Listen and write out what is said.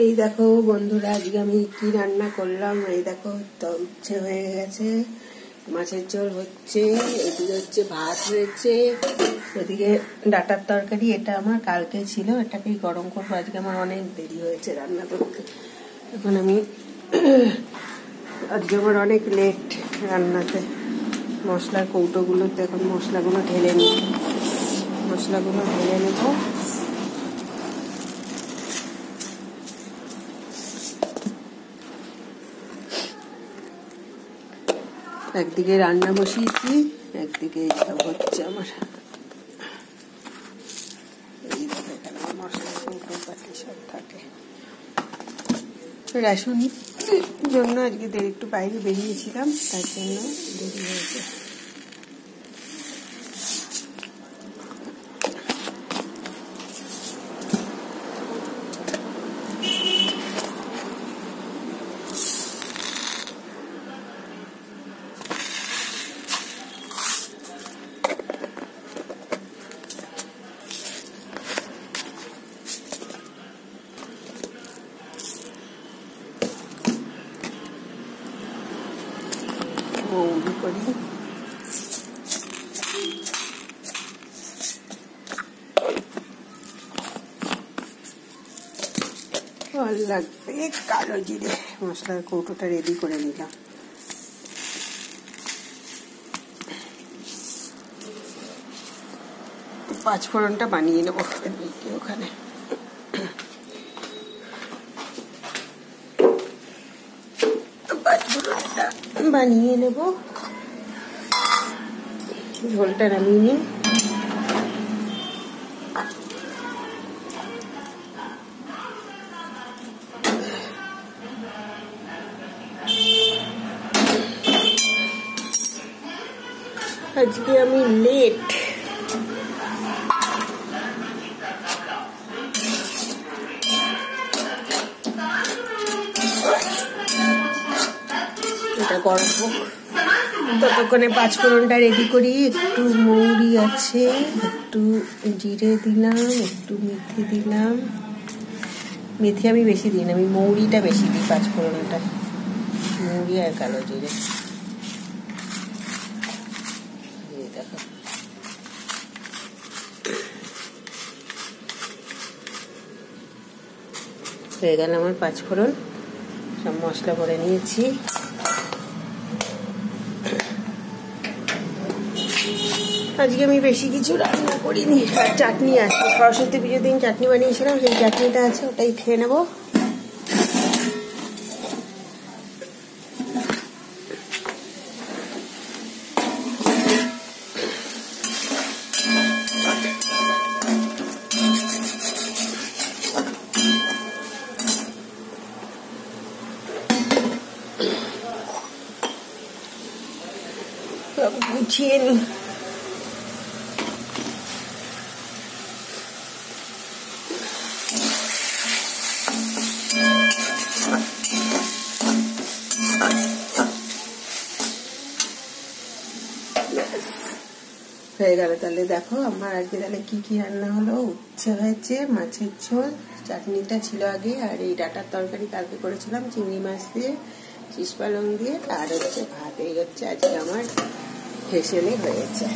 এই দেখো বন্ধুরা, আজকে আমি কি রান্না করলাম। এই দেখো তো উচ্ছে হয়ে গেছে, মাছের ঝোল হচ্ছে, এদিকে হচ্ছে ভাত হয়েছে, এদিকে ডাটার তরকারি। এটা আমার কালকে ছিল, এটাকেই গরম করবো। আজকে আমার অনেক দেরি হয়েছে রান্না করতে। এখন আমি আজকে আমার অনেক লেট রান্নাতে। মশলার কৌটোগুলোতে এখন মশলাগুলো ঢেলে নেব। একদিকে রান্না বসিয়েছি, একদিকে এইসব হচ্ছে আমার। এখানে মশলার কৌটো পাতি সব থাকে। রেশন জন্য আজকে একটু বাইরে বেরিয়েছিলাম, তার জন্য দেরি হয়েছে। মৌরি করি, আর লাগবে কালো জিরে। মশলার কৌটোটা রেডি করে নিলাম। পাঁচফোড়নটা বানিয়ে নেবো ওখানে। বানিয়ে নেব, ঝোলটা নামিয়ে নিই। আজকে আমি লেট, এটা গরম হোক, ততক্ষণে পাঁচফোড়নটা রেডি করি। একটু মৌরি আছে, একটু জিরে দিলাম, একটু মেথি দিলাম। মেথি আমি বেশি দিই না, আমি মৌরিটা বেশি দিই পাঁচফোড়নটা। মৌরি আর কালো জিরে। দেখো হয়ে গেল আমার পাঁচফোড়ন। সব মশলা করে নিয়েছি। আজকে আমি বেশি কিছু রান্না করিনি। আর চাটনি আছে, সরস্বতী পুজোর দিন চাটনি বানিয়েছিলাম, সেই চাটনিটা আছে, ওটাই খেয়ে নেবো। গুছিয়ে নি। হয়ে গেল। তাহলে দেখো আমার আজকে তাহলে কি কি রান্না হলো। উচ্ছে হয়েছে, মাছের ঝোল, চাটনিটা ছিল আগে, আর এই ডাটার তরকারি কালকে করেছিলাম চিংড়ি মাছ দিয়ে, শীষ পালং দিয়ে, আর হচ্ছে ভাত। এই হচ্ছে আজকে আমার হেসেলে হয়েছে।